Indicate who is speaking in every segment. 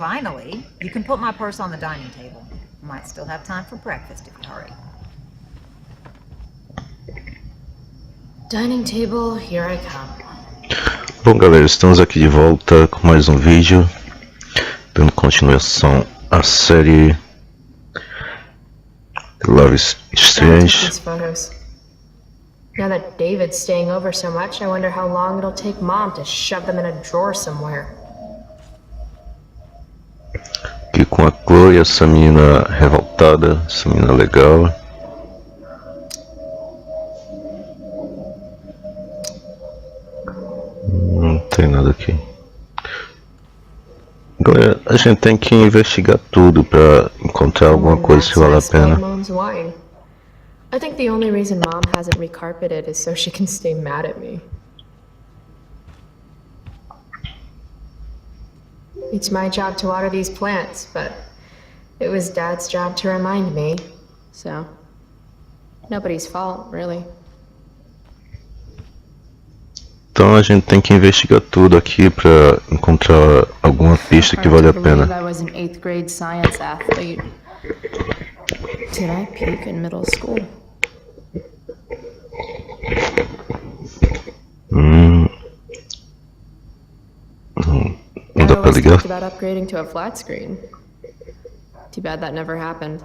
Speaker 1: Finally, you can put my purse on the dining table. Might still have time for breakfast if you hurry.
Speaker 2: Dining table, here I come.
Speaker 3: Bom, galera, estamos aqui de volta com mais um vídeo, dando continuação à série Love is Strange.
Speaker 2: These photos. Now that David's staying over so much, I wonder how long it'll take Mom to shove them in a drawer somewhere.
Speaker 3: Aqui com a Chloe, essa menina revoltada, essa menina legal. Não tem nada aqui. Galera, a gente tem que investigar tudo pra encontrar alguma coisa que vale a pena.
Speaker 2: Mom's wine. I think the only reason Mom hasn't recarpeted is so she can stay mad at me. It's my job to water these plants, but it was Dad's job to remind me, so nobody's fault, really.
Speaker 3: Então a gente tem que investigar tudo aqui pra encontrar alguma pista que vale a pena.
Speaker 2: I was an 8th grade science athlete. Did I peak in middle school?
Speaker 3: Não dá pra ligar?
Speaker 2: Talked about upgrading to a flat screen. Too bad that never happened.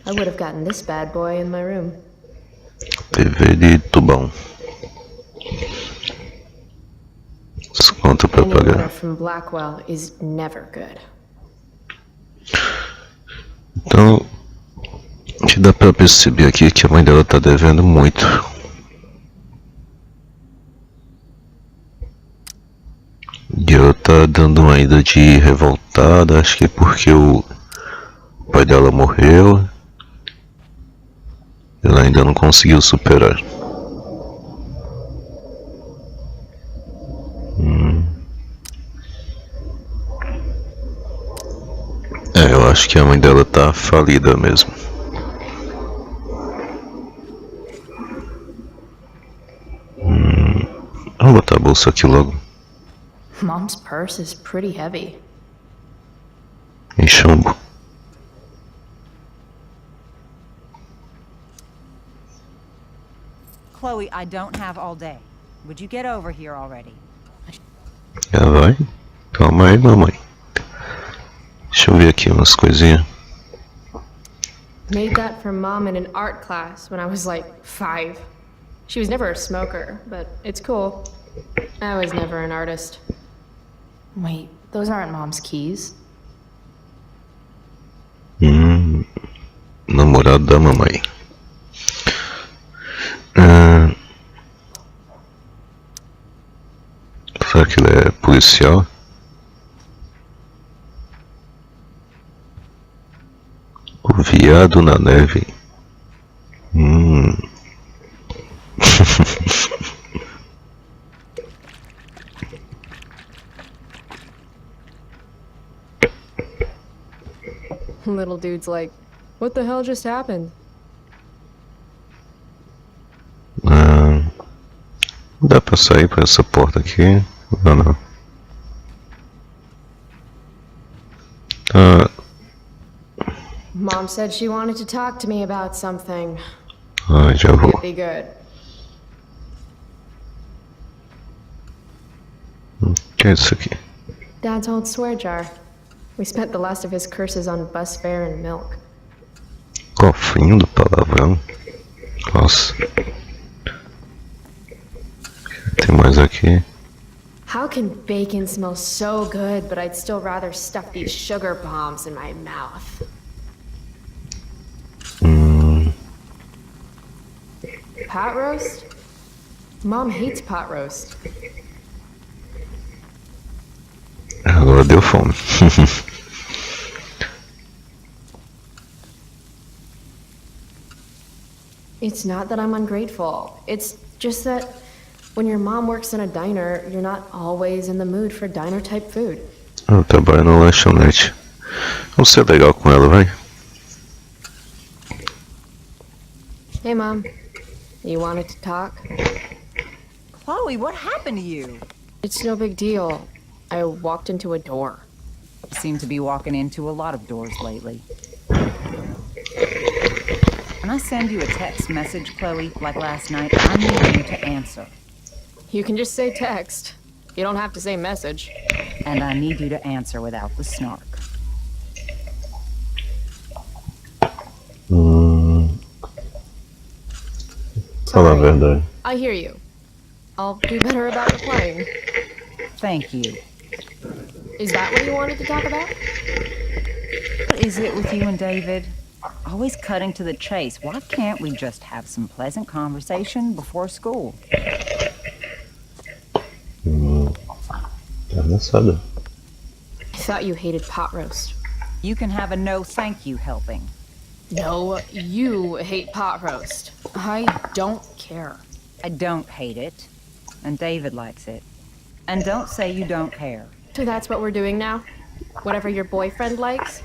Speaker 2: I would have gotten this bad boy in my room.
Speaker 3: TV de tubão. Desconto pra
Speaker 2: Any order
Speaker 3: pagar.
Speaker 2: from Blackwell is never good.
Speaker 3: Então, o que dá pra perceber aqui é que a mãe dela tá devendo muito. E ela tá dando uma ida de revoltada, acho que é porque o pai dela morreu. Ela ainda não conseguiu superar. Eu acho que a mãe dela tá falida mesmo. Vou botar a bolsa aqui logo.
Speaker 2: Mom's purse is pretty heavy.
Speaker 3: Em chumbo.
Speaker 1: Chloe, I don't have all day. Would you get over here already?
Speaker 3: Já vai? Calma aí, mamãe. Deixa eu ver aqui umas coisinhas.
Speaker 2: Made that for Mom in an art class when I was like 5. She was never a smoker, but it's cool. I was never an artist. Wait, those aren't Mom's keys.
Speaker 3: Namorado da mamãe. Será que ele é policial? O viado na neve.
Speaker 2: Little dude's like, what the hell just happened?
Speaker 3: Dá pra sair por essa porta aqui? Ou não?
Speaker 2: Mom said she wanted to talk to me about something.
Speaker 3: Já vou.
Speaker 2: It'd be good.
Speaker 3: O que é isso aqui?
Speaker 2: Dad's old swear jar. We spent the last of his curses on bus fare and milk.
Speaker 3: Cofrinho do palavrão. Nossa. Tem mais aqui.
Speaker 2: How can bacon smell so good, but I'd still rather stuff these sugar bombs in my mouth? Pot roast? Mom hates pot roast.
Speaker 3: Agora deu fome.
Speaker 2: It's not that I'm ungrateful. It's just that when your mom works in a diner, you're not always in the mood for diner-type food.
Speaker 3: Eu trabalho na lanchonete. Vamos ser legal com ela, vai?
Speaker 2: Hey, Mom. You wanted to talk?
Speaker 1: Chloe, what happened to you?
Speaker 2: It's no big deal. I walked into a door.
Speaker 1: You seem to be walking into a lot of doors lately. When I send you a text message, Chloe, like last night, I need you to answer.
Speaker 2: You can just say text. You don't have to say message.
Speaker 1: And I need you to answer without the snark.
Speaker 3: Fala a verdade.
Speaker 2: I hear you. I'll do better about replying.
Speaker 1: Thank you.
Speaker 2: Is that what you wanted to talk about?
Speaker 1: What is it with you and David? Always cutting to the chase. Why can't we just have some pleasant conversation before school?
Speaker 3: Engraçado.
Speaker 2: I thought you hated pot roast.
Speaker 1: You can have a no thank you helping.
Speaker 2: No, you hate pot roast. I don't care.
Speaker 1: I don't hate it. And David likes it. And don't say you don't care.
Speaker 2: So that's what we're doing now? Whatever your boyfriend likes?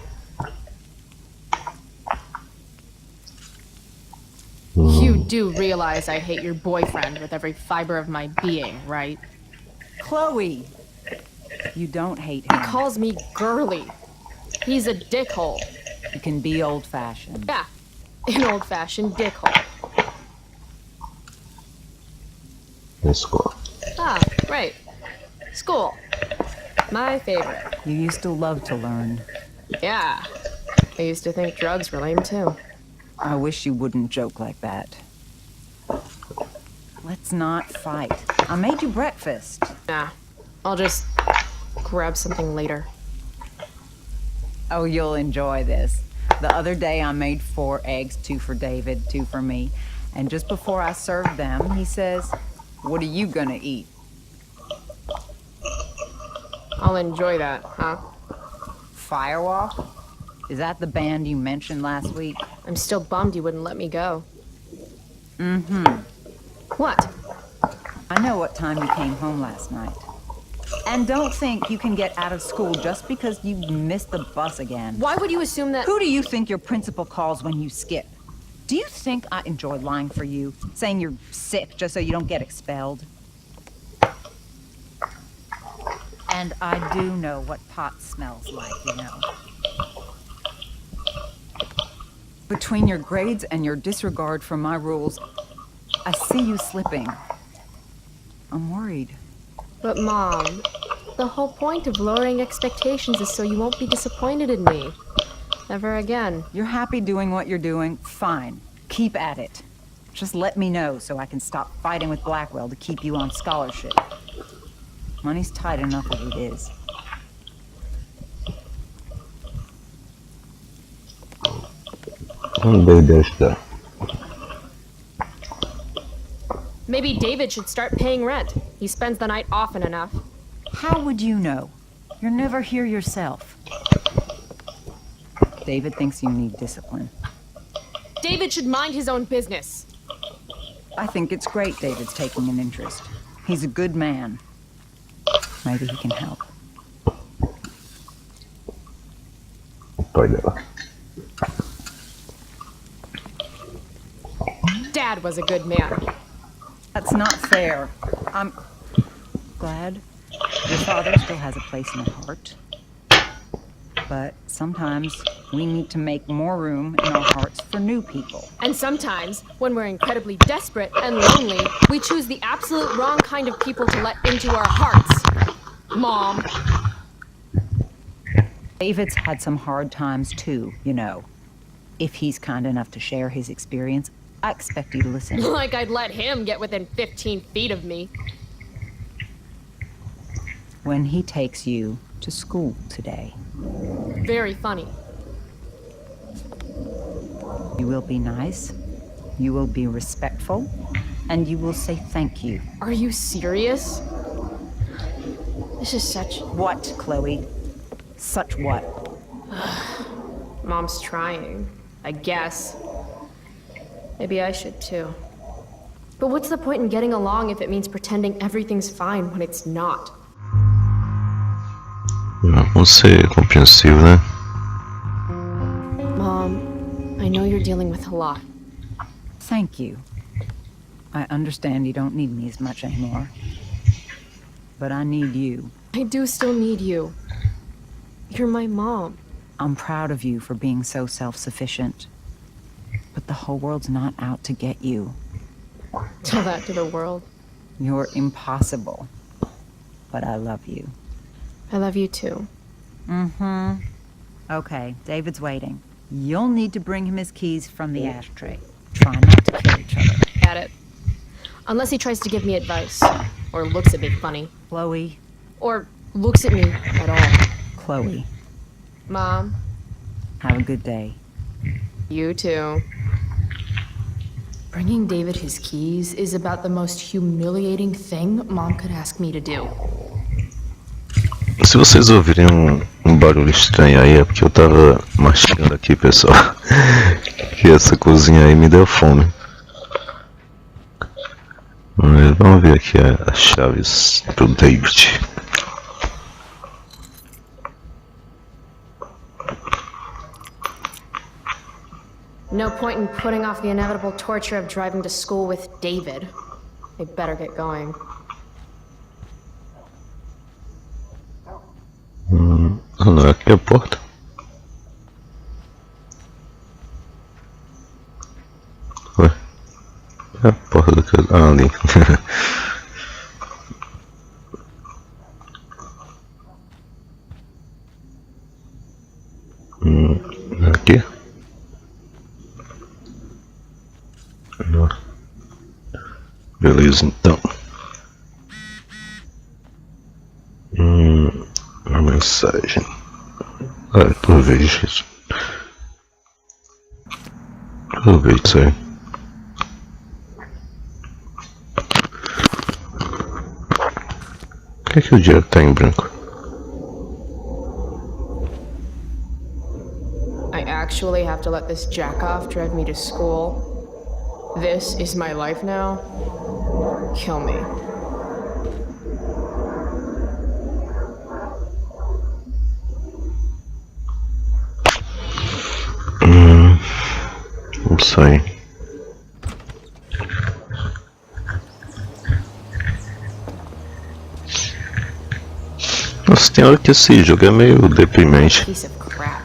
Speaker 2: You do realize I hate your boyfriend with every fiber of my being, right?
Speaker 1: Chloe! You don't hate
Speaker 2: He
Speaker 1: him.
Speaker 2: calls me girly. He's a dickhole.
Speaker 1: You can be old-fashioned.
Speaker 2: Yeah, an old-fashioned dickhole.
Speaker 3: Na escola.
Speaker 2: Ah, right. School. My favorite.
Speaker 1: You used to love to learn.
Speaker 2: Yeah. I used to think drugs were lame too.
Speaker 1: I wish you wouldn't joke like that. Let's not fight. I made you breakfast.
Speaker 2: Nah, I'll just grab something later.
Speaker 1: Oh, you'll enjoy this. The other day I made 4 eggs, 2 for David, 2 for me. And just before I served them, he says, "What are you gonna eat?"
Speaker 2: I'll enjoy that, huh?
Speaker 1: Firewalk? Is that the band you mentioned last week?
Speaker 2: I'm still bummed you wouldn't let me go.
Speaker 1: Mm-hmm.
Speaker 2: What?
Speaker 1: I know what time you came home last night. And don't think you can get out of school just because you missed the bus again.
Speaker 2: Why would you assume that?
Speaker 1: Who do you think your principal calls when you skip? Do you think I enjoy lying for you, saying you're sick just so you don't get expelled? And I do know what pot smells like, you know. Between your grades and your disregard for my rules, I see you slipping. I'm worried.
Speaker 2: But Mom, the whole point of lowering expectations is so you won't be disappointed in me. Never again.
Speaker 1: You're happy doing what you're doing? Fine. Keep at it. Just let me know so I can stop fighting with Blackwell to keep you on scholarship. Money's tight enough as it is.
Speaker 3: Não deu ideia de estudar.
Speaker 2: Maybe David should start paying rent. He spends the night often enough.
Speaker 1: How would you know? You're never here yourself. David thinks you need discipline.
Speaker 2: David should mind his own business.
Speaker 1: I think it's great David's taking an interest. He's a good man. Maybe he can help.
Speaker 3: O pai dela.
Speaker 2: Dad was a good man.
Speaker 1: That's not fair. I'm glad your father still has a place in the heart. But sometimes we need to make more room in our hearts for new people.
Speaker 2: And sometimes, when we're incredibly desperate and lonely, we choose the absolute wrong kind of people to let into our hearts. Mom.
Speaker 1: David's had some hard times too, you know. If he's kind enough to share his experience, I expect you to listen.
Speaker 2: Like I'd let him get within 15 feet of me.
Speaker 1: When he takes you to school today,
Speaker 2: Very funny.
Speaker 1: you will be nice, you will be respectful, and you will say thank you.
Speaker 2: Are you serious? This is such...
Speaker 1: What, Chloe? Such what?
Speaker 2: Mom's trying, I guess. Maybe I should too. But what's the point in getting along if it means pretending everything's fine when it's not?
Speaker 3: Vamos ser compreensivo, né?
Speaker 2: Mom, I know you're dealing with a lot.
Speaker 1: Thank you. I understand you don't need me as much anymore. But I need you.
Speaker 2: I do still need you. You're my mom.
Speaker 1: I'm proud of you for being so self-sufficient. But the whole world's not out to get you.
Speaker 2: Tell that to the world.
Speaker 1: You're impossible. But I love you.
Speaker 2: I love you too.
Speaker 1: Mm-hmm. Okay, David's waiting. You'll need to bring him his keys from the ashtray. Try not to kill each other.
Speaker 2: Got it. Unless he tries to give me advice. Or looks at me funny.
Speaker 1: Chloe.
Speaker 2: Or looks at me at all.
Speaker 1: Chloe.
Speaker 2: Mom,
Speaker 1: Have a good day.
Speaker 2: you too. Bringing David his keys is about the most humiliating thing Mom could ask me to do.
Speaker 3: Se vocês ouvirem um barulho estranho aí é porque eu tava mastigando aqui, pessoal. Que essa cozinha aí me deu fome. Mas vamos ver aqui as chaves pro David.
Speaker 2: No point in putting off the inevitable torture of driving to school with David. I better get going.
Speaker 3: Ah, não é aqui a porta? Ué? É a porta do que... Ah, ali. Aqui? Não. Beleza, então. A mensagem. Ah, tu vejo isso. Eu vejo isso aí. Por que o dinheiro tá em branco?
Speaker 2: I actually have to let this jack-off drive me to school. This is my life now. Kill me.
Speaker 3: Não sei. Nossa, tem hora que esse jogo é meio deprimente.
Speaker 2: Piece of crap.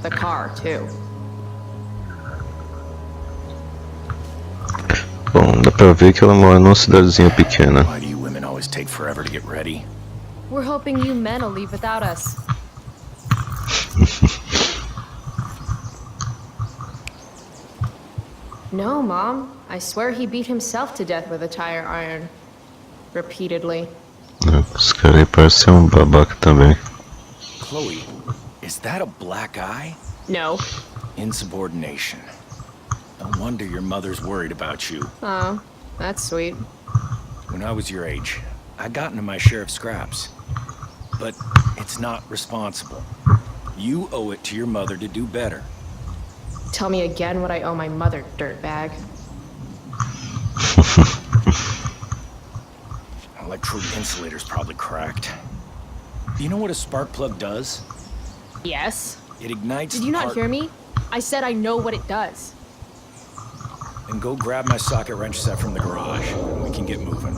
Speaker 2: The car, too.
Speaker 3: Bom, dá pra ver que ela mora numa cidadezinha pequena.
Speaker 4: Why do you women always take forever to get ready?
Speaker 2: We're hoping you men will leave without us. No, Mom. I swear he beat himself to death with a tire iron. Repeatedly.
Speaker 3: Esse cara aí parece ser um babaca também.
Speaker 4: Chloe, is that a black eye?
Speaker 2: No.
Speaker 4: Insubordination. No wonder your mother's worried about you.
Speaker 2: Oh, that's sweet.
Speaker 4: When I was your age, I got into my share of scraps. But it's not responsible. You owe it to your mother to do better.
Speaker 2: Tell me again what I owe my mother, dirtbag.
Speaker 4: Electrode insulator's probably cracked. You know what a spark plug does?
Speaker 2: Yes?
Speaker 4: It ignites
Speaker 2: Did you not hear me? I said I know what it does.
Speaker 4: Then go grab my socket wrench set from the garage, and we can get moving.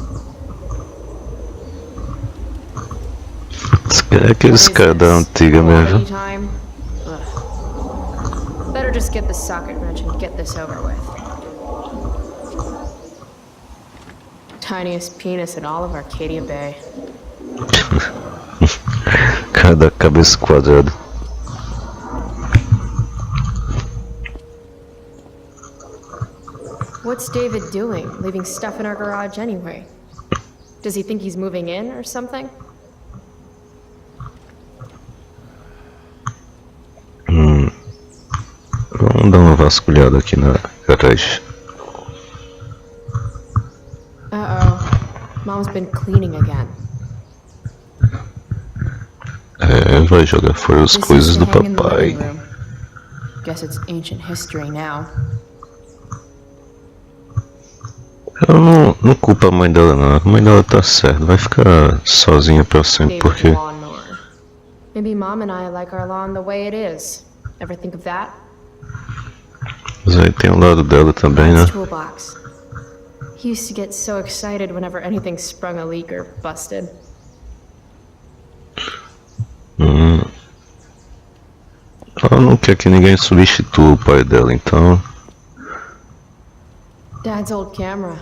Speaker 3: É aqueles caras da antiga mesmo.
Speaker 2: Time? Ugh. Better just get the socket wrench and get this over with. Tiniest penis in all of Arcadia Bay.
Speaker 3: Cada cabeça quadrada.
Speaker 2: What's David doing, leaving stuff in our garage anyway? Does he think he's moving in or something?
Speaker 3: Vamos dar uma vasculhada aqui na garagem.
Speaker 2: Uh-oh. Mom's been cleaning again.
Speaker 3: É, vai jogar fora as
Speaker 2: This
Speaker 3: coisas
Speaker 2: used
Speaker 3: do
Speaker 2: to hang in the
Speaker 3: papai.
Speaker 2: living room. Guess it's ancient history now.
Speaker 3: Ela não culpa a mãe dela não, a mãe dela tá certa, vai ficar sozinha pra sempre,
Speaker 2: David's
Speaker 3: porque...
Speaker 2: lawnmower. Maybe Mom and I like our lawn the way it is. Ever think of that?
Speaker 3: Mas aí tem o lado dela também, né?
Speaker 2: Dad's toolbox. He used to get so excited whenever anything sprung a leak or busted.
Speaker 3: Ela não quer que ninguém substitua o pai dela, então.
Speaker 2: Dad's old camera.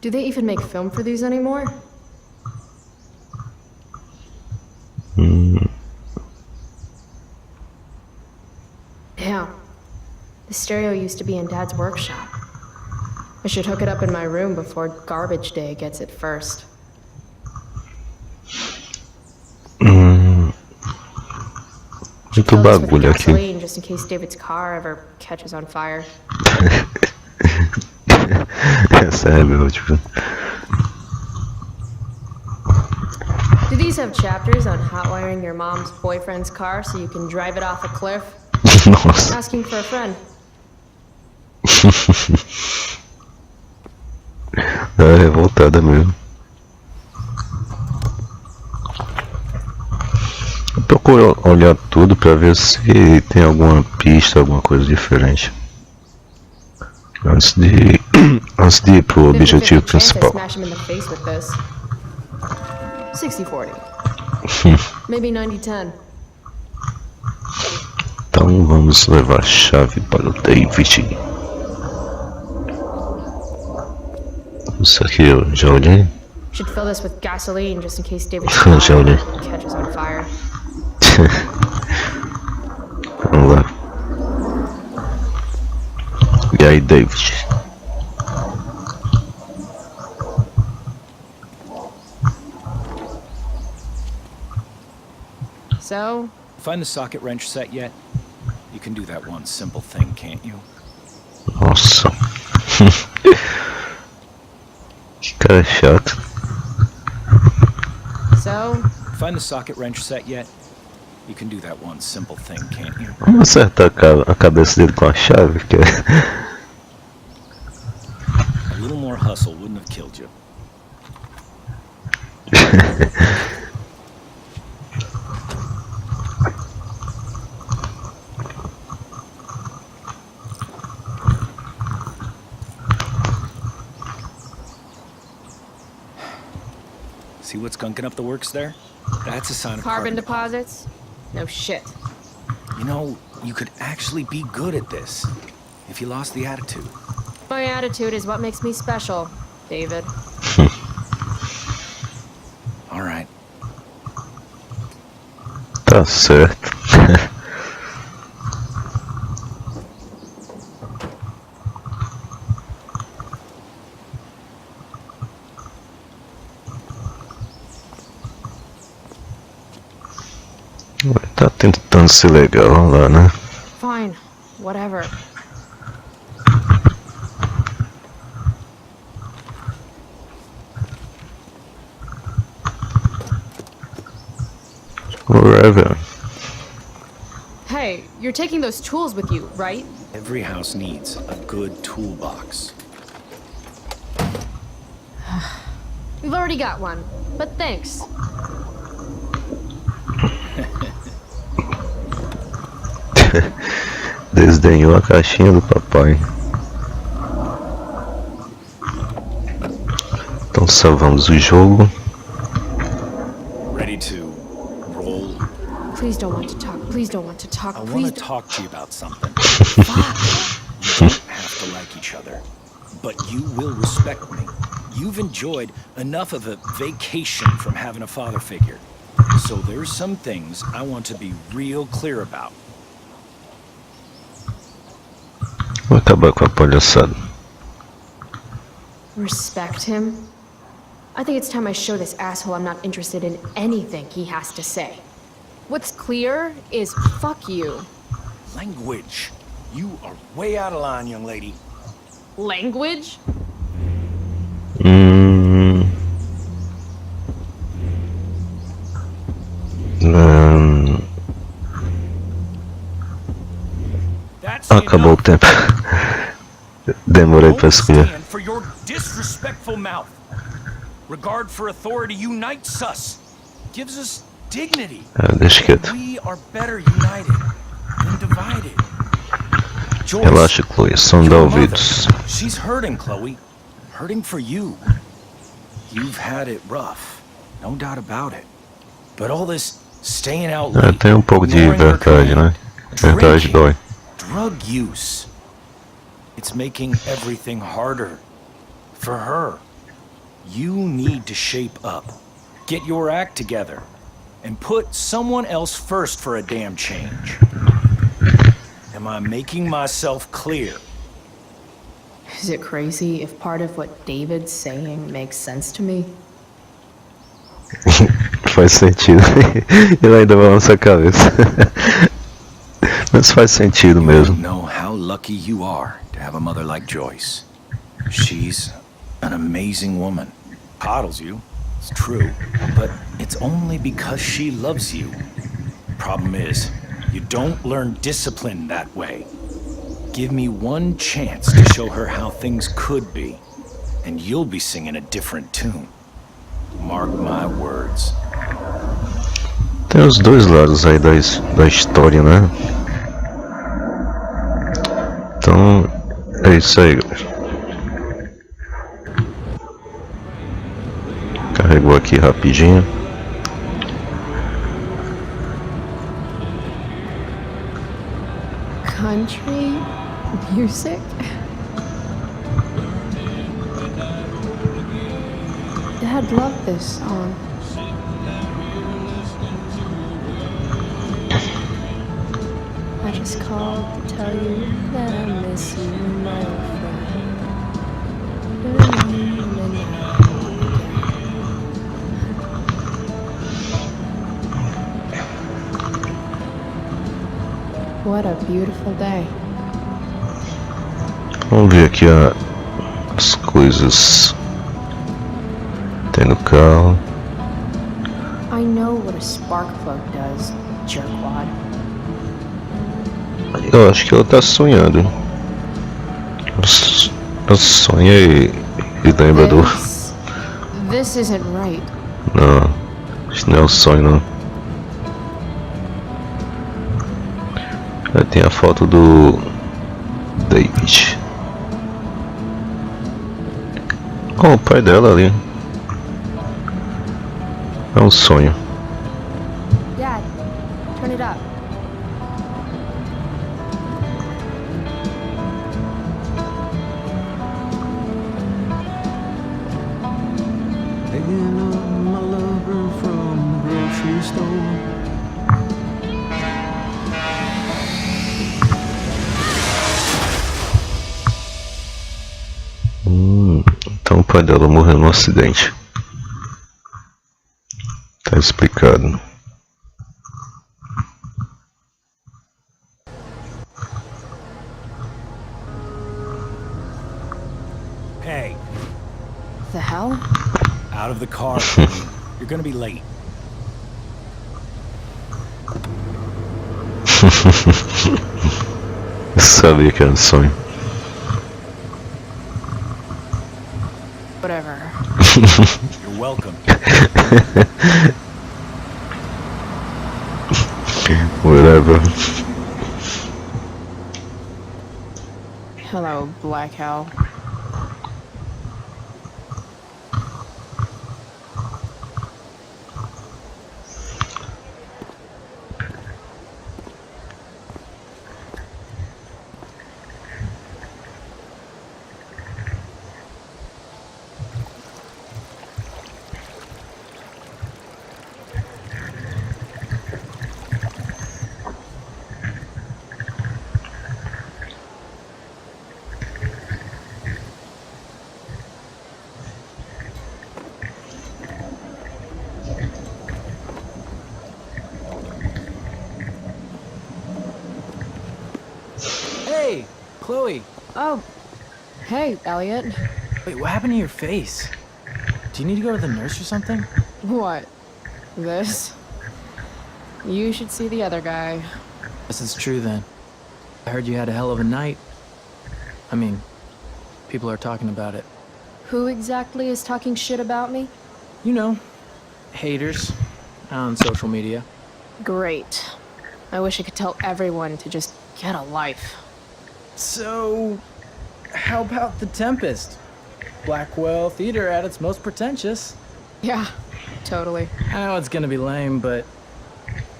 Speaker 2: Do they even make film for these anymore? Damn. The stereo used to be in Dad's workshop. I should hook it up in my room before garbage day gets it first.
Speaker 3: Muito
Speaker 2: Fill this with
Speaker 3: bagulho aqui.
Speaker 2: gasoline just in case David's car ever catches on fire.
Speaker 3: Essa é rebelde.
Speaker 2: Do these have chapters on hotwiring your mom's boyfriend's car so you can drive it off a cliff?
Speaker 3: Nossa.
Speaker 2: Asking for a friend.
Speaker 3: É revoltada mesmo. Eu procuro olhar tudo pra ver se tem alguma pista, alguma coisa diferente. Antes de ir pro objetivo
Speaker 2: 50-50 chance I
Speaker 3: principal.
Speaker 2: smash him in the face with this. 60-40. Maybe 90-10.
Speaker 3: Então vamos levar a chave para o David. Isso aqui eu já olhei.
Speaker 2: Should fill this with gasoline just in case David's car
Speaker 3: Já olhei.
Speaker 2: catches on fire.
Speaker 3: Vamos lá. E aí, David?
Speaker 2: So,
Speaker 4: Find the socket wrench set yet? You can do that one simple thing, can't you?
Speaker 3: Nossa. Que cara chato.
Speaker 2: so,
Speaker 4: Find the socket wrench set yet? You can do that one simple thing, can't you?
Speaker 3: Vamos acertar a cabeça dele com a chave, que é...
Speaker 4: A little more hustle wouldn't have killed you. See what's gunking up the works there? That's a sign of
Speaker 2: carbon
Speaker 4: carbon.
Speaker 2: deposits? No shit.
Speaker 4: You know, you could actually be good at this if you lost the attitude.
Speaker 2: My attitude is what makes me special, David.
Speaker 4: All right.
Speaker 3: Tá certo. Tá tentando ser legal lá, né?
Speaker 2: Fine, whatever.
Speaker 3: Whatever.
Speaker 2: Hey, you're taking those tools with you, right?
Speaker 4: Every house needs a good toolbox.
Speaker 2: We've already got one, but thanks.
Speaker 3: Desdenhou a caixinha do papai. Então salvamos o jogo.
Speaker 4: Ready to roll?
Speaker 2: Please don't want to talk. Please don't want to talk.
Speaker 4: I want
Speaker 2: Please
Speaker 4: to
Speaker 2: don't.
Speaker 4: talk to you about something. You don't have to like each other, but you will respect me. You've enjoyed enough of a vacation from having a father figure. So there's some things I want to be real clear about.
Speaker 3: Vou acabar com a palhaçada.
Speaker 2: Respect him? I think it's time I show this asshole I'm not interested in anything he has to say. What's clear is fuck you.
Speaker 4: Language. You are way out of line, young lady.
Speaker 2: Language?
Speaker 3: Acabou o tempo. Demorei pra escolher.
Speaker 4: Stand for your disrespectful mouth. Regard for authority unites us, gives us dignity.
Speaker 3: Deixa quieto.
Speaker 4: We are better united than divided. Joyce,
Speaker 3: Relaxa, Chloe. Som de
Speaker 4: your
Speaker 3: ouvidos.
Speaker 4: mother, she's hurting, Chloe. Hurting for you. You've had it rough, no doubt about it. But all this staying out
Speaker 3: É,
Speaker 4: late,
Speaker 3: tem um pouco de
Speaker 4: ignoring her
Speaker 3: verdade,
Speaker 4: command,
Speaker 3: né? Verdade
Speaker 4: drinking,
Speaker 3: dói.
Speaker 4: drug use. It's making everything harder for her. You need to shape up, get your act together, and put someone else first for a damn change. Am I making myself clear?
Speaker 2: Is it crazy if part of what David's saying makes sense to me?
Speaker 3: Faz sentido. Ele ainda balança a cabeça. Mas faz sentido
Speaker 4: You
Speaker 3: mesmo.
Speaker 4: don't know how lucky you are to have a mother like Joyce. She's an amazing woman. Coddles you, it's true, but it's only because she loves you. Problem is, you don't learn discipline that way. Give me one chance to show her how things could be, and you'll be singing a different tune. Mark my words.
Speaker 3: Tem os dois lados aí da história, né? Então, é isso aí, galera. Carregou aqui rapidinho.
Speaker 2: Country music? Dad loved this song. I just called to tell you that I miss you, my old friend. What a beautiful day.
Speaker 3: Vamos ver aqui as coisas. Tem no carro.
Speaker 2: I know what a spark plug does, jerkwad.
Speaker 3: Eu acho que ela tá sonhando. Ela sonha e lembra do.
Speaker 2: This isn't right.
Speaker 3: Não, isso não é um sonho não. Aí tem a foto do David. Oh, o pai dela ali. É um sonho.
Speaker 2: Dad, turn it up.
Speaker 5: Picking up my lover from the grocery store.
Speaker 3: Então o pai dela morreu num acidente. Tá explicado.
Speaker 4: Hey,
Speaker 2: The hell?
Speaker 4: out of the car, Chloe. You're gonna be late.
Speaker 3: Eu sabia que era um sonho.
Speaker 2: Whatever.
Speaker 4: You're welcome.
Speaker 3: Whatever.
Speaker 2: Hello, Black Hell.
Speaker 5: Hey, Chloe.
Speaker 2: Oh, hey, Elliot.
Speaker 5: Wait, what happened to your face? Do you need to go to the nurse or something?
Speaker 2: What? This? You should see the other guy.
Speaker 5: Guess it's true then. I heard you had a hell of a night. I mean, people are talking about it.
Speaker 2: Who exactly is talking shit about me?
Speaker 5: You know, haters on social media.
Speaker 2: Great. I wish I could tell everyone to just get a life.
Speaker 5: So, how about The Tempest? Blackwell Theater at its most pretentious.
Speaker 2: Yeah, totally.
Speaker 5: I know it's gonna be lame, but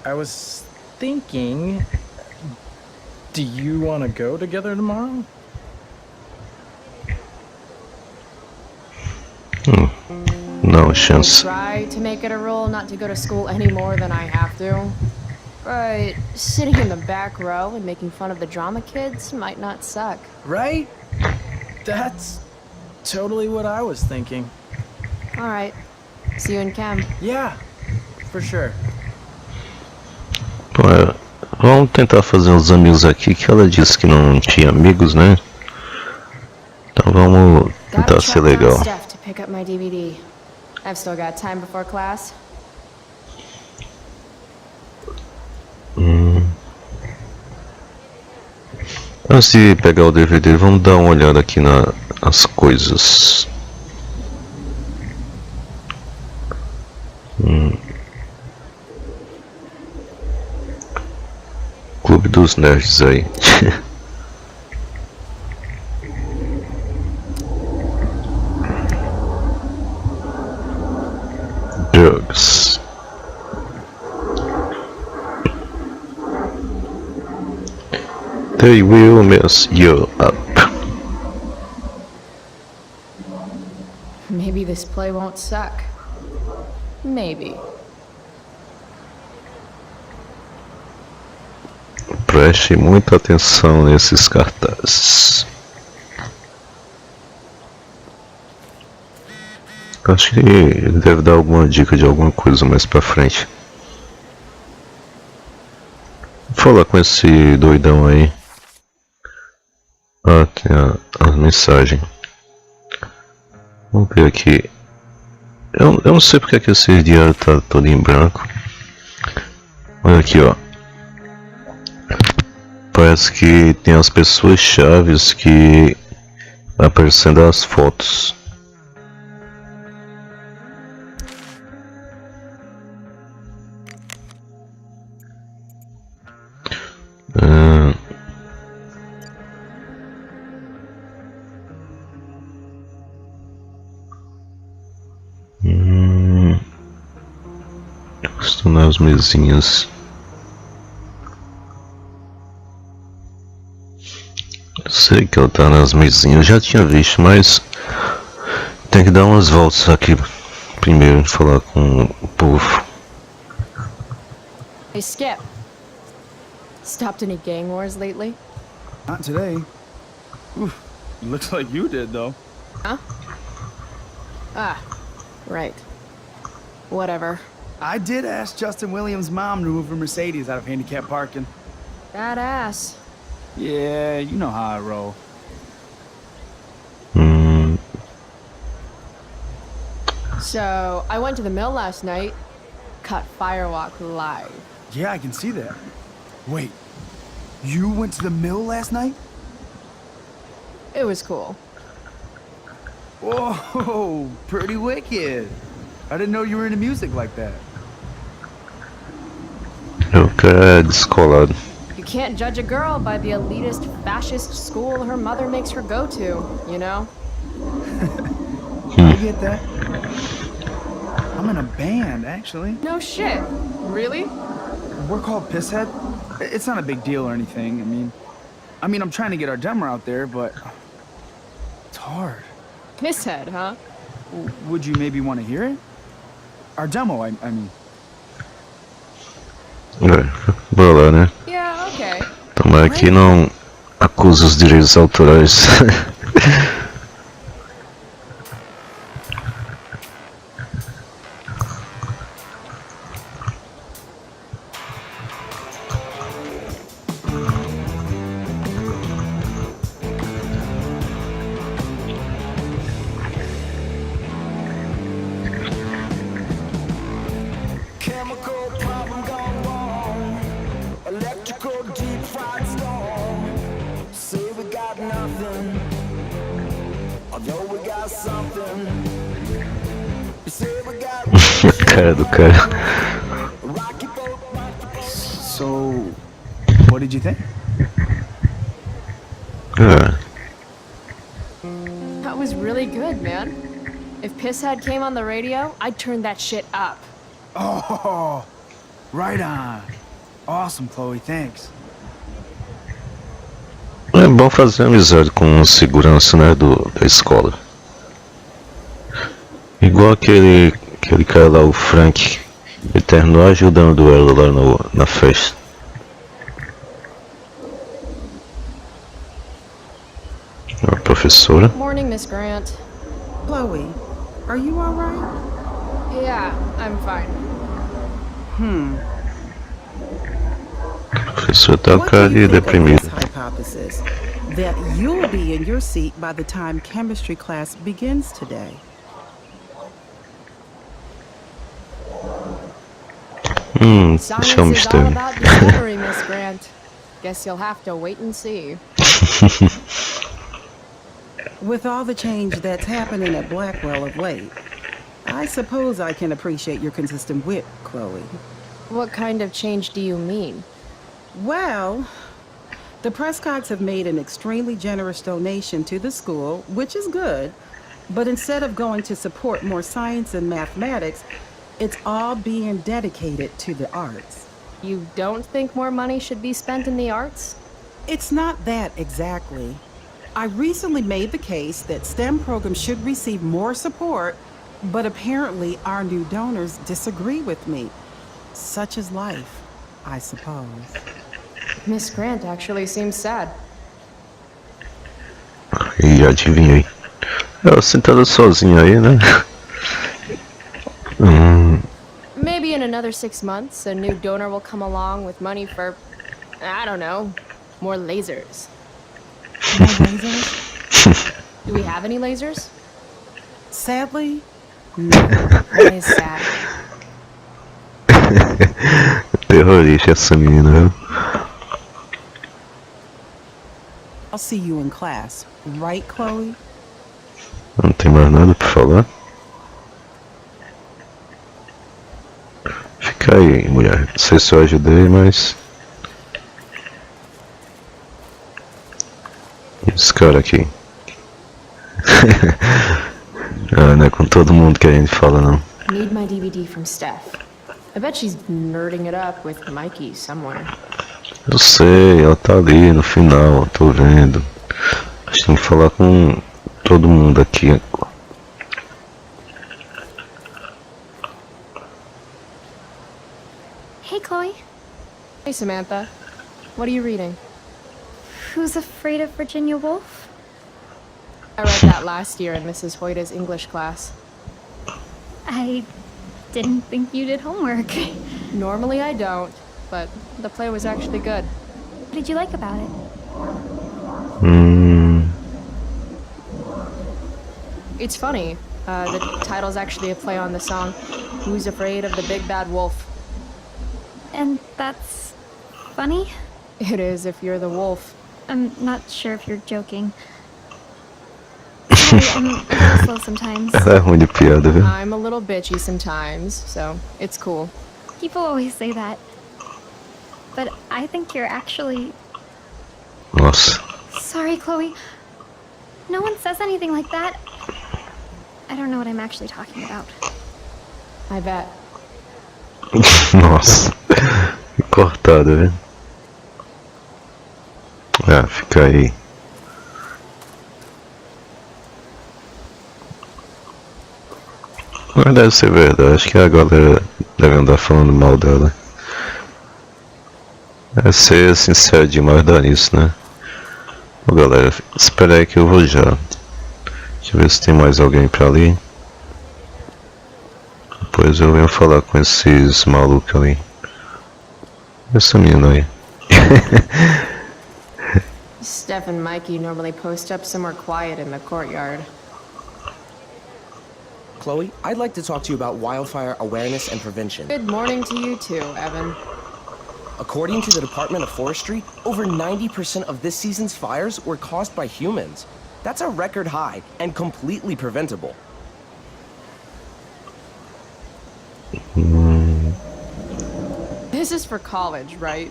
Speaker 5: I was thinking, do you want to go together tomorrow?
Speaker 3: No chance.
Speaker 2: Try to make it a rule not to go to school any more than I have to. But sitting in the back row and making fun of the drama kids might not suck.
Speaker 5: Right? That's totally what I was thinking.
Speaker 2: All right. See you in chem.
Speaker 5: Yeah, for sure.
Speaker 3: Ué, vamos tentar fazer uns amigos aqui, que ela disse que não tinha amigos, né? Então vamos
Speaker 2: Gotta
Speaker 3: tentar ser
Speaker 2: track down
Speaker 3: legal.
Speaker 2: Steph to pick up my DVD. I've still got time before class.
Speaker 3: Antes de pegar o DVD, vamos dar uma olhada aqui nas coisas. Clube dos Nerds aí. Drugs. They will mess you up.
Speaker 2: Maybe this play won't suck. Maybe.
Speaker 3: Preste muita atenção nesses cartazes. Acho que ele deve dar alguma dica de alguma coisa mais pra frente. Vou falar com esse doidão aí. Ah, tem a mensagem. Vamos ver aqui. Eu não sei porque que esse diário tá todo em branco. Olha aqui, ó. Parece que tem as pessoas chaves que aparecendo as fotos. Estão nas mesinhas. Eu sei que ela tá nas mesinhas, eu já tinha visto, mas tem que dar umas voltas aqui primeiro, falar com o povo.
Speaker 2: Hey, Skip. Stopped any gang wars lately?
Speaker 6: Not today. Oof, looks like you did, though.
Speaker 2: Huh? Ah, right. Whatever.
Speaker 6: I did ask Justin Williams' mom to move her Mercedes out of handicap parking.
Speaker 2: Badass.
Speaker 6: Yeah, you know how I roll.
Speaker 2: So, I went to the mill last night. Cut Firewalk live.
Speaker 6: Yeah, I can see that. Wait, you went to the mill last night?
Speaker 2: It was cool.
Speaker 6: Whoa, pretty wicked. I didn't know you were into music like that.
Speaker 3: O cara é descolado.
Speaker 2: You can't judge a girl by the elitist fascist school her mother makes her go to, you know?
Speaker 6: I get that. I'm in a band, actually.
Speaker 2: No shit. Really?
Speaker 6: We're called Pisshead. It's not a big deal or anything. I mean, I'm trying to get our demo out there, but it's hard.
Speaker 2: Pisshead, huh?
Speaker 6: Would you maybe want to hear it? Our demo, I mean.
Speaker 3: Bora lá, né?
Speaker 2: Yeah, okay.
Speaker 3: Tomara que não acuse os direitos autorais.
Speaker 7: Chemical problem gone wrong. Electrical deep fried storm. Say we got nothing, although we got something. You say we got
Speaker 3: Cara do cara.
Speaker 7: rocky boat.
Speaker 6: So, what did you think?
Speaker 2: That was really good, man. If Pisshead came on the radio, I'd turn that shit up.
Speaker 6: Oh, right on. Awesome, Chloe, thanks.
Speaker 3: É bom fazer amizade com segurança, né, da escola. Igual aquele cara lá, o Frank. Ele terminou ajudando ela lá na festa. A professora.
Speaker 2: Morning, Miss Grant.
Speaker 8: Chloe, are you all right?
Speaker 2: Yeah, I'm fine.
Speaker 3: A professora tá
Speaker 8: What
Speaker 3: cara
Speaker 8: do
Speaker 3: de
Speaker 8: you think of this
Speaker 3: deprimida.
Speaker 8: hypothesis? That you'll be in your seat by the time chemistry class begins today.
Speaker 2: Science
Speaker 3: Deixa eu
Speaker 2: is all about discovery, Miss Grant. Guess you'll have to wait and see.
Speaker 8: With all the change that's happening at Blackwell of late, I suppose I can appreciate your consistent wit, Chloe.
Speaker 2: What kind of change do you mean?
Speaker 8: Well, the Prescotts have made an extremely generous donation to the school, which is good, but instead of going to support more science and mathematics, it's all being dedicated to the arts.
Speaker 2: You don't think more money should be spent in the arts?
Speaker 8: It's not that exactly. I recently made the case that STEM programs should receive more support, but apparently our new donors disagree with me. Such is life, I suppose.
Speaker 2: Miss Grant actually seems sad.
Speaker 3: E adivinhei. Ela sentada sozinha aí, né?
Speaker 2: Maybe in another 6 months, a new donor will come along with money for, I don't know, more lasers.
Speaker 8: More lasers?
Speaker 2: Do we have any lasers?
Speaker 8: Sadly, no.
Speaker 2: That is sad.
Speaker 3: Terrorista essa menina, viu?
Speaker 8: I'll see you in class, right, Chloe?
Speaker 3: Não tem mais nada pra falar? Fica aí, mulher. Não sei se eu ajudei, mas... Esse cara aqui. Ah, não é com todo mundo que a gente fala, não.
Speaker 2: Need my DVD from Steph. I bet she's nerding it up with Mikey somewhere.
Speaker 3: Eu sei, ela tá ali no final, eu tô vendo. A gente tem que falar com todo mundo aqui.
Speaker 9: Hey, Chloe.
Speaker 2: Hey, Samantha. What are you reading?
Speaker 9: Who's Afraid of Virginia Woolf?
Speaker 2: I read that last year in Mrs. Hoyta's English class.
Speaker 9: I didn't think you did homework.
Speaker 2: Normally I don't, but the play was actually good.
Speaker 9: What did you like about it?
Speaker 2: It's funny. The title's actually a play on the song, Who's Afraid of the Big Bad Wolf?
Speaker 9: And that's funny?
Speaker 2: It is if you're the wolf.
Speaker 9: I'm not sure if you're joking. Sorry, I'm a little slow sometimes.
Speaker 3: Ela é ruim de piada, viu?
Speaker 2: I'm a little bitchy sometimes, so it's cool.
Speaker 9: People always say that. But I think you're actually...
Speaker 3: Nossa.
Speaker 9: Sorry, Chloe. No one says anything like that. I don't know what I'm actually talking about.
Speaker 2: I bet.
Speaker 3: Nossa. Cortada, viu? Ah, fica aí. Mas deve ser verdade, acho que a galera deve andar falando mal dela. É ser sincero demais dar nisso, né? Ô galera, espera aí que eu vou já. Deixa eu ver se tem mais alguém pra ali. Depois eu venho falar com esses malucos ali. Essa menina aí.
Speaker 2: Steph and Mikey normally post up somewhere quiet in the courtyard.
Speaker 10: Chloe, I'd like to talk to you about wildfire awareness and prevention.
Speaker 2: Good morning to you too, Evan.
Speaker 10: According to the Department of Forestry, over 90% of this season's fires were caused by humans. That's a record high and completely preventable.
Speaker 2: This is for college, right?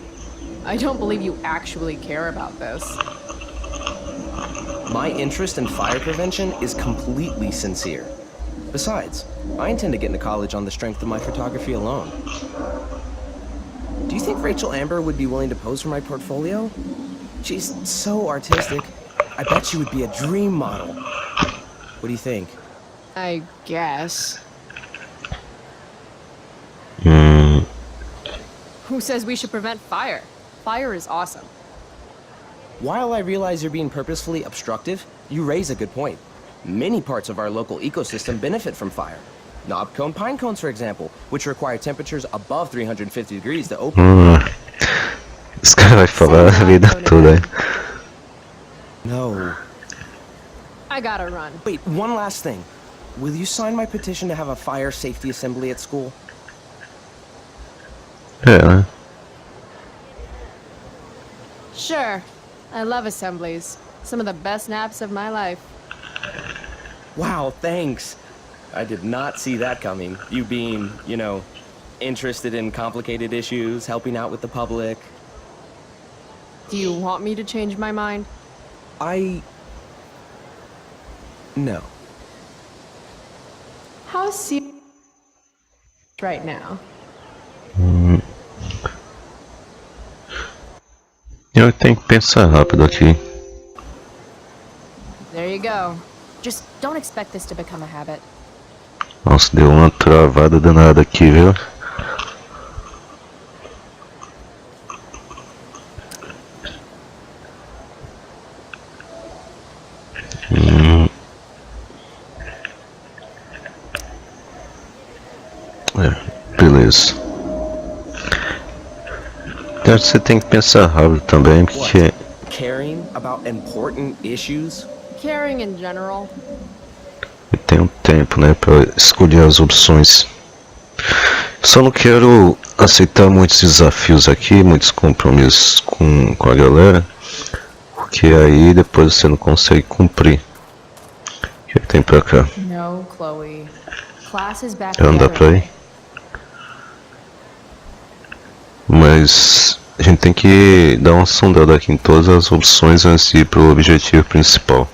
Speaker 2: I don't believe you actually care about this.
Speaker 10: My interest in fire prevention is completely sincere. Besides, I intend to get into college on the strength of my photography alone. Do you think Rachel Amber would be willing to pose for my portfolio? She's so artistic. I bet she would be a dream model. What do you think?
Speaker 2: I guess. Who says we should prevent fire? Fire is awesome.
Speaker 10: While I realize you're being purposefully obstructive, you raise a good point. Many parts of our local ecosystem benefit from fire. Knob cone pine cones, for example, which require temperatures above 350 degrees to open.
Speaker 3: Esse cara vai falar a vida toda, hein?
Speaker 10: No.
Speaker 2: I gotta run.
Speaker 10: Wait, one last thing. Will you sign my petition to have a fire safety assembly at school?
Speaker 3: É, né?
Speaker 2: Sure. I love assemblies. Some of the best naps of my life.
Speaker 10: Wow, thanks. I did not see that coming. You being, you know, interested in complicated issues, helping out with the public.
Speaker 2: Do you want me to change my mind?
Speaker 10: No.
Speaker 2: How serious right now?
Speaker 3: Eu tenho que pensar rápido aqui.
Speaker 2: There you go. Just don't expect this to become a habit.
Speaker 3: Nossa, deu uma travada danada aqui, viu? Beleza. Acho que você tem que pensar rápido também, porque...
Speaker 10: Caring about important issues?
Speaker 2: Caring in general.
Speaker 3: Tem um tempo, né, pra escolher as opções. Só não quero aceitar muitos desafios aqui, muitos compromissos com a galera, porque aí depois você não consegue cumprir. O que tem pra cá?
Speaker 2: No, Chloe. Class is back
Speaker 3: Não dá pra ir? Mas a gente tem que dar uma sondada aqui em todas as opções antes de ir pro objetivo principal.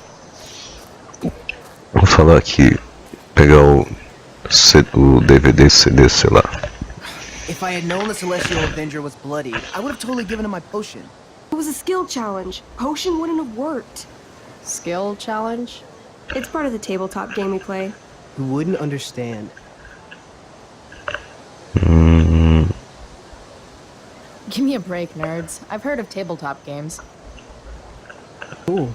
Speaker 3: Vou falar aqui, pegar o DVD, CD, sei lá.
Speaker 11: If I had known the Celestial Avenger was bloodied, I would have totally given him my potion.
Speaker 12: It was a skill challenge. Potion wouldn't have worked.
Speaker 2: Skill challenge?
Speaker 12: It's part of the tabletop game we play.
Speaker 11: You wouldn't understand.
Speaker 2: Give me a break, nerds. I've heard of tabletop games.
Speaker 11: Cool.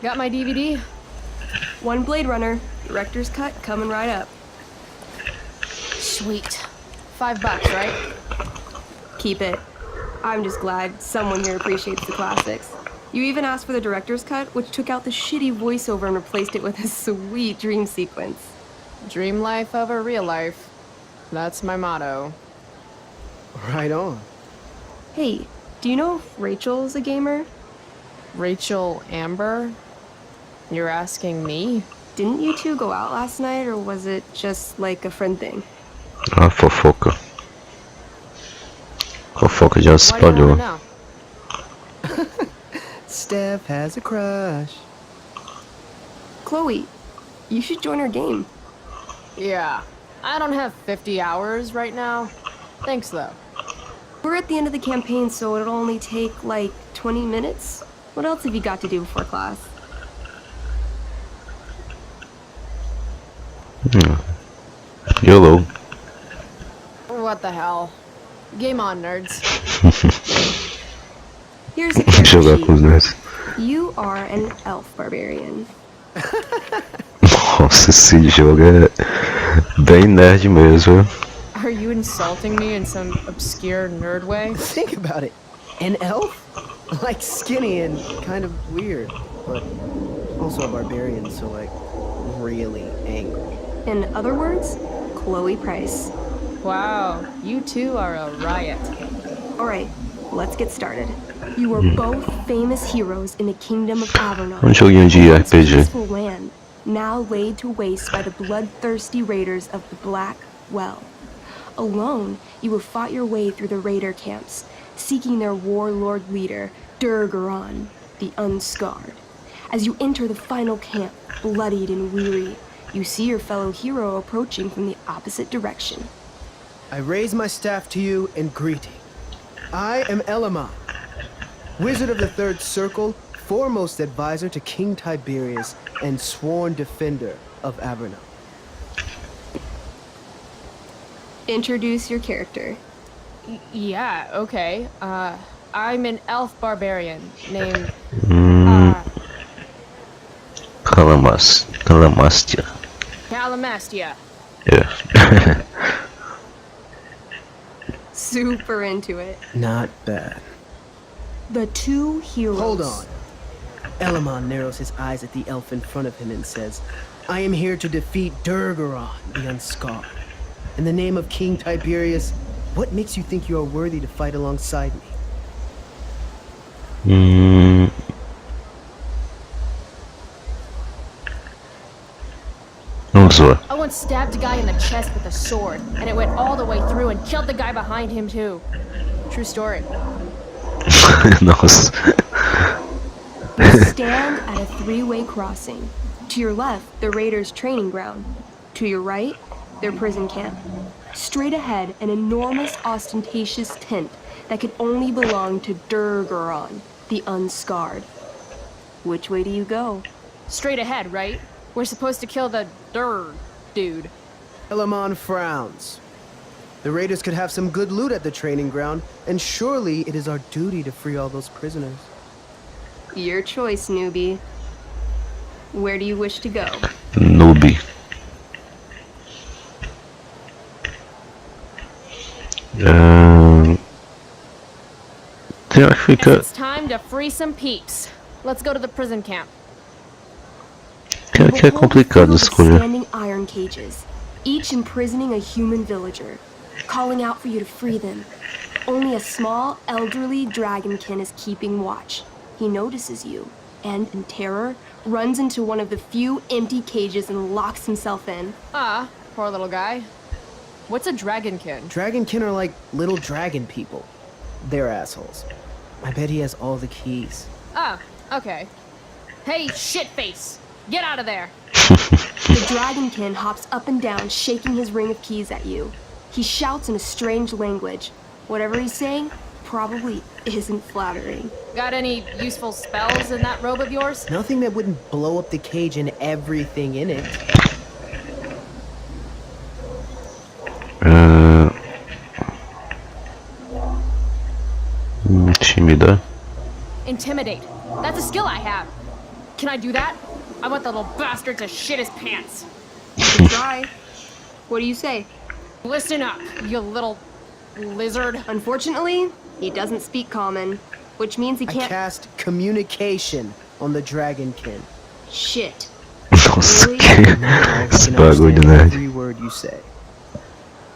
Speaker 2: Got my DVD?
Speaker 12: One Blade Runner, director's cut coming right up.
Speaker 2: Sweet. $5, right?
Speaker 12: Keep it. I'm just glad someone here appreciates the classics. You even asked for the director's cut, which took out the shitty voiceover and replaced it with a sweet dream sequence.
Speaker 2: Dream life over real life. That's my motto.
Speaker 11: Right on.
Speaker 12: Hey, do you know if Rachel's a gamer?
Speaker 2: Rachel Amber? You're asking me?
Speaker 12: Didn't you two go out last night, or was it just like a friend thing?
Speaker 3: Ah, fofoca. Fofoca já se
Speaker 2: Why do you
Speaker 3: espalhou.
Speaker 2: wanna know?
Speaker 11: Steph has a crush.
Speaker 12: Chloe, you should join our game.
Speaker 2: Yeah. I don't have 50 hours right now. Thanks, though.
Speaker 12: We're at the end of the campaign, so it'll only take, like, 20 minutes. What else have you got to do before class?
Speaker 3: YOLO.
Speaker 2: What the hell? Game on, nerds.
Speaker 12: Here's a character
Speaker 3: Jogar com os
Speaker 12: sheet.
Speaker 3: nerds.
Speaker 12: You are an elf barbarian.
Speaker 3: Nossa, esse jogo é bem nerd mesmo.
Speaker 2: Are you insulting me in some obscure nerd way?
Speaker 11: Think about it. An elf? Like skinny and kind of weird, but also a barbarian, so like really angry.
Speaker 12: In other words, Chloe Price.
Speaker 2: Wow, you two are a riot.
Speaker 12: Alright, let's get started. You are both famous heroes in the kingdom of Avernon.
Speaker 3: Joguinho de
Speaker 12: Once
Speaker 3: RPG.
Speaker 12: peaceful land, now laid to waste by the bloodthirsty raiders of the Black Well. Alone, you have fought your way through the raider camps, seeking their warlord leader, Durgaron, the Unscarred. As you enter the final camp, bloodied and weary, you see your fellow hero approaching from the opposite direction.
Speaker 11: I raise my staff to you in greeting. I am Elamon, Wizard of the Third Circle, foremost advisor to King Tiberius, and sworn defender of Averno.
Speaker 12: Introduce your character.
Speaker 2: Yeah, okay. I'm an elf barbarian named...
Speaker 3: Calamastia.
Speaker 2: Calamastia.
Speaker 3: Yeah.
Speaker 12: Super into it.
Speaker 11: Not bad.
Speaker 12: The two heroes.
Speaker 11: Hold on. Elamon narrows his eyes at the elf in front of him and says, I am here to defeat Durgaron, the Unscarred. In the name of King Tiberius, what makes you think you are worthy to fight alongside me?
Speaker 2: I once stabbed a guy in the chest with a sword, and it went all the way through and killed the guy behind him too. True story.
Speaker 3: Nossa.
Speaker 12: You stand at a three-way crossing. To your left, the Raiders' training ground. To your right, their prison camp. Straight ahead, an enormous, ostentatious tent that could only belong to Durgaron, the Unscarred. Which way do you go?
Speaker 2: Straight ahead, right? We're supposed to kill the dude.
Speaker 11: Elamon frowns. The Raiders could have some good loot at the training ground, and surely it is our duty to free all those prisoners.
Speaker 12: Your choice, newbie. Where do you wish to go?
Speaker 3: Noob. Tem, acho que fica.
Speaker 2: It's time to free some peeps. Let's go to the prison camp.
Speaker 3: Que é complicado escolher.
Speaker 12: Standing iron cages, each imprisoning a human villager, calling out for you to free them. Only a small, elderly dragonkin is keeping watch. He notices you, and in terror, runs into one of the few empty cages and locks himself in.
Speaker 2: Poor little guy. What's a dragonkin?
Speaker 11: Dragonkin are like little dragon people. They're assholes. I bet he has all the keys.
Speaker 2: Oh, okay. Hey, shitface! Get out of there!
Speaker 12: The dragonkin hops up and down, shaking his ring of keys at you. He shouts in a strange language. Whatever he's saying probably isn't flattering.
Speaker 2: Got any useful spells in that robe of yours?
Speaker 11: Nothing that wouldn't blow up the cage and everything in it.
Speaker 3: Intimidar.
Speaker 2: Intimidate. That's a skill I have. Can I do that? I want the little bastard to shit his pants.
Speaker 12: You can try. What do you say?
Speaker 2: Listen up, you little lizard.
Speaker 12: Unfortunately, he doesn't speak common, which means he
Speaker 11: I
Speaker 12: can't.
Speaker 11: cast communication on the dragonkin.
Speaker 12: Shit.
Speaker 3: Nossa,
Speaker 12: Really?
Speaker 3: que esse bagulho, né?
Speaker 11: Every word you say.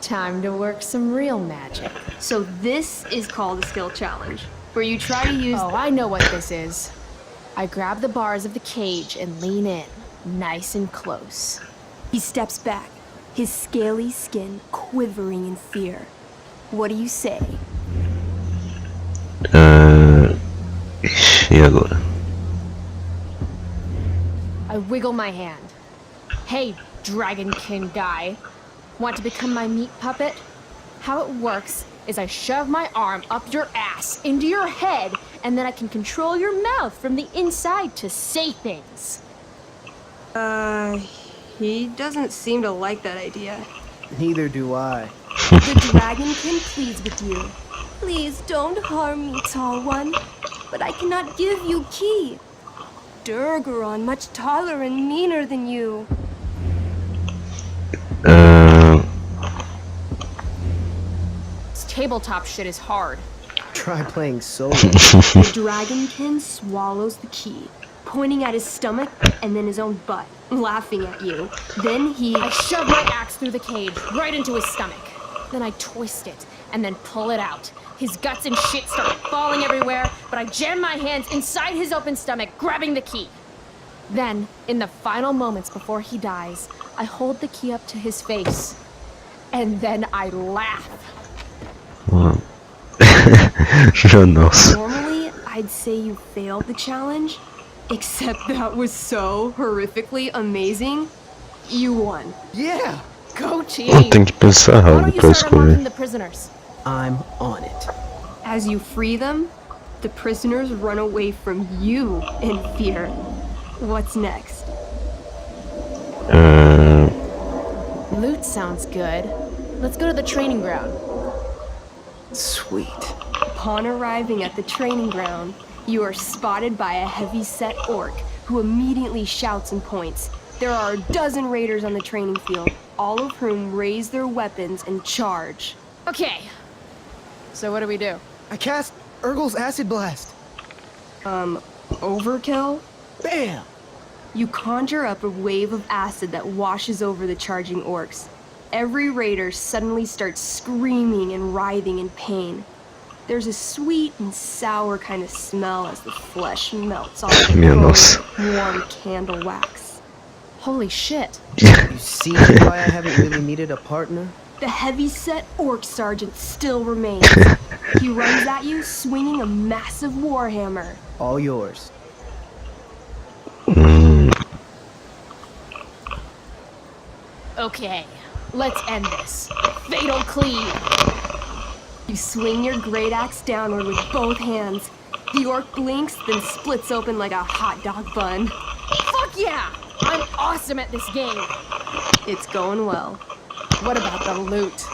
Speaker 2: Time to work some real magic.
Speaker 12: So this is called a skill challenge, where you try to use.
Speaker 2: Oh, I know what this is. I grab the bars of the cage and lean in, nice and close.
Speaker 12: He steps back, his scaly skin quivering in fear. What do you say?
Speaker 3: Ixi, e agora?
Speaker 2: I wiggle my hand. Hey, dragonkin guy. Want to become my meat puppet? How it works is I shove my arm up your ass into your head, and then I can control your mouth from the inside to say things.
Speaker 12: He doesn't seem to like that idea.
Speaker 11: Neither do I.
Speaker 12: The dragonkin pleads with you. Please don't harm me, tall one. But I cannot give you key. Durgaron much taller and meaner than you.
Speaker 2: This tabletop shit is hard.
Speaker 11: Try playing solo.
Speaker 12: The dragonkin swallows the key, pointing at his stomach and then his own butt, laughing at you. Then
Speaker 2: I shove my axe through the cage, right into his stomach. Then I twist it, and then pull it out. His guts and shit start falling everywhere, but I jam my hands inside his open stomach, grabbing the key. Then, in the final moments before he dies, I hold the key up to his face. And then I laugh.
Speaker 3: Nossa.
Speaker 12: Normally, I'd say you failed the challenge, except that was so horrifically amazing. You won.
Speaker 11: Yeah!
Speaker 2: Go team!
Speaker 3: Eu tenho que pensar
Speaker 2: Why
Speaker 3: rápido
Speaker 2: don't you
Speaker 3: pra
Speaker 2: start unlocking
Speaker 3: escolher.
Speaker 2: the prisoners?
Speaker 11: I'm on it.
Speaker 12: As you free them, the prisoners run away from you in fear. What's next?
Speaker 2: Loot sounds good. Let's go to the training ground.
Speaker 11: Sweet.
Speaker 12: Upon arriving at the training ground, you are spotted by a heavy-set orc who immediately shouts and points. There are a dozen raiders on the training field, all of whom raise their weapons and charge.
Speaker 2: Okay. So what do we do?
Speaker 11: I cast Urgel's Acid Blast.
Speaker 12: Overkill?
Speaker 11: Bam!
Speaker 12: You conjure up a wave of acid that washes over the charging orcs. Every raider suddenly starts screaming and writhing in pain. There's a sweet and sour kind of smell as the flesh melts off the glowing, warm candle wax.
Speaker 2: Holy shit.
Speaker 11: You see why I haven't really needed a partner?
Speaker 12: The heavy-set orc sergeant still remains. He runs at you, swinging a massive warhammer.
Speaker 11: All yours.
Speaker 2: Okay, let's end this. Fatal cleave.
Speaker 12: You swing your great axe downward with both hands. The orc blinks, then splits open like a hot dog bun.
Speaker 2: Fuck yeah! I'm awesome at this game.
Speaker 12: It's going well.
Speaker 2: What about the loot?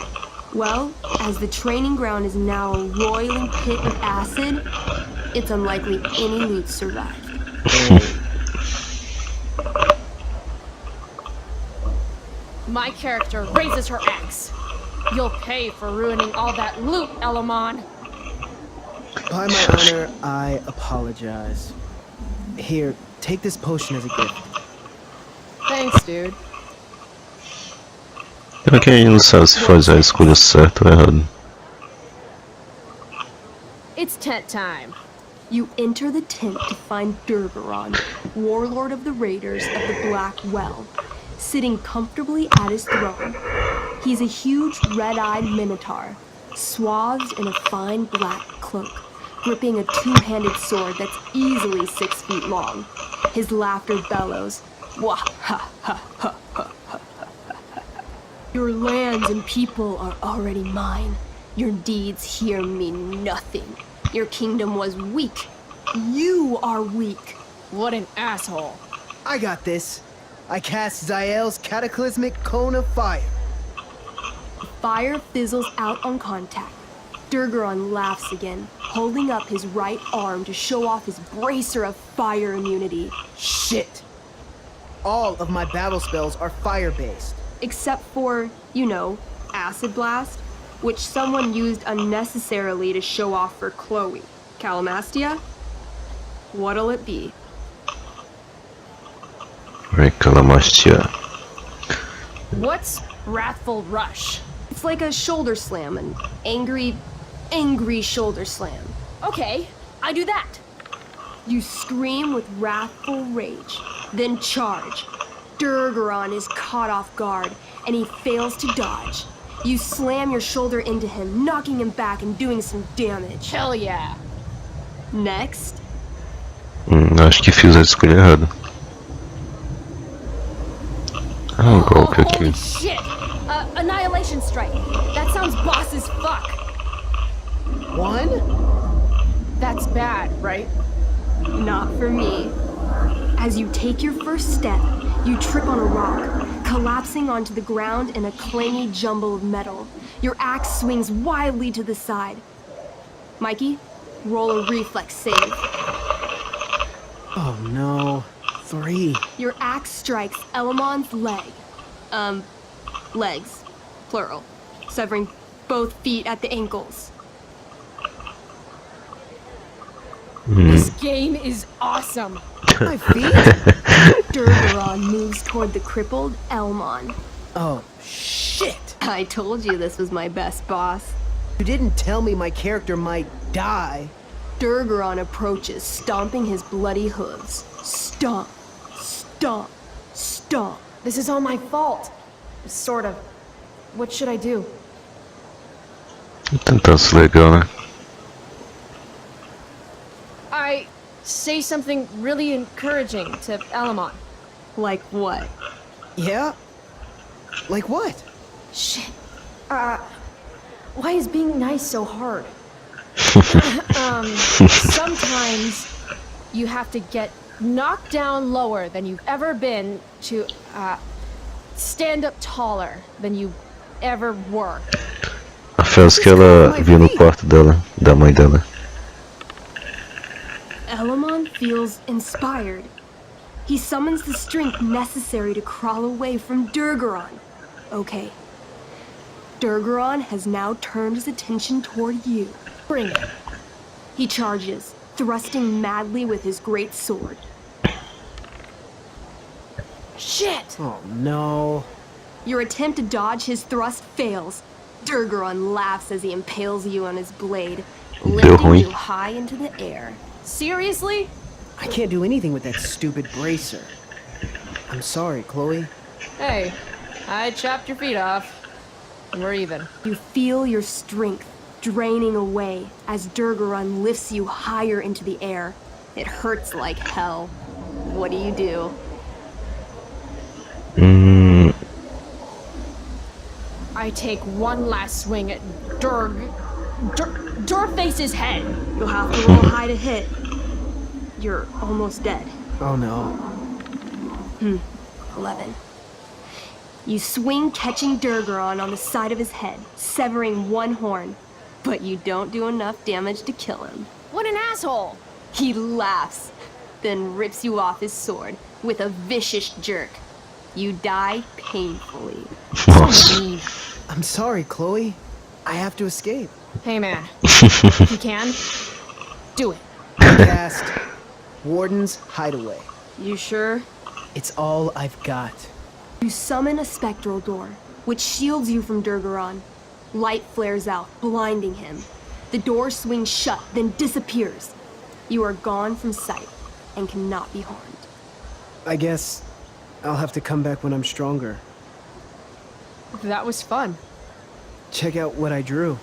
Speaker 12: Well, as the training ground is now a roiling pit of acid, it's unlikely any loot survived.
Speaker 2: My character raises her axe. You'll pay for ruining all that loot, Elamon.
Speaker 11: By my honor, I apologize. Here, take this potion as a gift.
Speaker 2: Thanks, dude.
Speaker 3: Pra quem não sabe se faz a escolha certa ou errada.
Speaker 2: It's tent time.
Speaker 12: You enter the tent to find Durgaron, warlord of the Raiders of the Black Well, sitting comfortably at his throne. He's a huge red-eyed minotaur, swathed in a fine black cloak, gripping a two-handed sword that's easily 6 feet long. His laughter bellows, wah ha ha ha ha ha. Your lands and people are already mine. Your deeds here mean nothing. Your kingdom was weak. You are weak.
Speaker 2: What an asshole.
Speaker 11: I got this. I cast Zael's cataclysmic cone of fire.
Speaker 12: Fire fizzles out on contact. Durgaron laughs again, holding up his right arm to show off his bracer of fire immunity.
Speaker 11: Shit! All of my battle spells are fire-based.
Speaker 12: Except for, you know, Acid Blast, which someone used unnecessarily to show off for Chloe. Calamastia? What'll it be?
Speaker 3: Reclamastia.
Speaker 2: What's Wrathful Rush?
Speaker 12: It's like a shoulder slam, an angry shoulder slam.
Speaker 2: Okay, I do that.
Speaker 12: You scream with wrathful rage, then charge. Durgaron is caught off guard, and he fails to dodge. You slam your shoulder into him, knocking him back and doing some damage.
Speaker 2: Hell yeah.
Speaker 12: Next.
Speaker 3: Acho que fiz a escolha errada. Ah, golpe aqui.
Speaker 2: Holy shit! Annihilation Strike. That sounds boss as fuck.
Speaker 11: One?
Speaker 2: That's bad, right?
Speaker 12: Not for me. As you take your first step, you trip on a rock, collapsing onto the ground in a clangy jumble of metal. Your axe swings wildly to the side. Mikey, roll a reflex save.
Speaker 11: Oh no. 3.
Speaker 12: Your axe strikes Elamon's leg. Legs. Plural. Severing both feet at the ankles.
Speaker 2: This game is awesome.
Speaker 11: My feet?
Speaker 12: Durgaron moves toward the crippled Elmon.
Speaker 11: Oh, shit!
Speaker 12: I told you this was my best boss.
Speaker 11: You didn't tell me my character might die.
Speaker 12: Durgaron approaches, stomping his bloody hooves. Stomp, stomp, stomp.
Speaker 2: This is all my fault. Sort of. What should I do?
Speaker 3: Tentar ser legal, né?
Speaker 2: I say something really encouraging to Elamon.
Speaker 12: Like what?
Speaker 11: Yeah? Like what?
Speaker 2: Shit. Why is being nice so hard? Sometimes you have to get knocked down lower than you've ever been to stand up taller than you ever were.
Speaker 3: A frase que ela viu no quarto dela, da mãe dela.
Speaker 12: Elamon feels inspired. He summons the strength necessary to crawl away from Durgaron. Okay. Durgaron has now turned his attention toward you.
Speaker 2: Bring it.
Speaker 12: He charges, thrusting madly with his great sword.
Speaker 2: Shit!
Speaker 11: Oh no.
Speaker 12: Your attempt to dodge his thrust fails. Durgaron laughs as he impales you on his blade, lifting you high into the air.
Speaker 2: Seriously?
Speaker 11: I can't do anything with that stupid bracer. I'm sorry, Chloe.
Speaker 2: Hey, I chopped your feet off. And we're even.
Speaker 12: You feel your strength draining away as Durgaron lifts you higher into the air. It hurts like hell. What do?
Speaker 2: I take one last swing at Durface's head.
Speaker 12: You'll have to roll high to hit. You're almost dead.
Speaker 11: Oh no.
Speaker 12: 11. You swing, catching Durgaron on the side of his head, severing one horn. But you don't do enough damage to kill him.
Speaker 2: What an asshole!
Speaker 12: He laughs, then rips you off his sword with a vicious jerk. You die painfully.
Speaker 3: Nossa.
Speaker 11: I'm sorry, Chloe. I have to escape.
Speaker 2: Hey man, if you can, do it.
Speaker 11: Cast Warden's Hideaway.
Speaker 12: You sure?
Speaker 11: It's all I've got.
Speaker 12: You summon a spectral door, which shields you from Durgaron. Light flares out, blinding him. The door swings shut, then disappears. You are gone from sight and cannot be harmed.
Speaker 11: I guess I'll have to come back when I'm stronger.
Speaker 2: That was fun.
Speaker 11: Check out what I drew.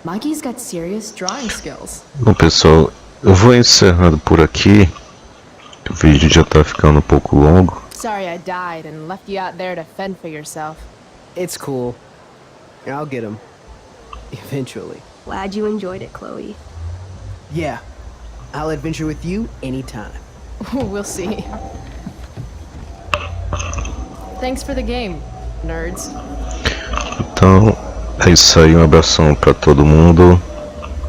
Speaker 2: Mikey's got serious drawing skills.
Speaker 3: Bom pessoal, eu vou encerrando por aqui. O vídeo já tá ficando um pouco longo.
Speaker 2: Sorry I died and left you out there to fend for yourself.
Speaker 11: It's cool. I'll get him. Eventually.
Speaker 12: Glad you enjoyed it, Chloe.
Speaker 11: Yeah. I'll adventure with you anytime.
Speaker 2: We'll see. Thanks for the game, nerds.
Speaker 3: Então, é isso aí. Um abração pra todo mundo.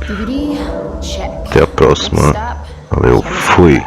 Speaker 2: DVD, check.
Speaker 3: Até a próxima. Valeu, fui.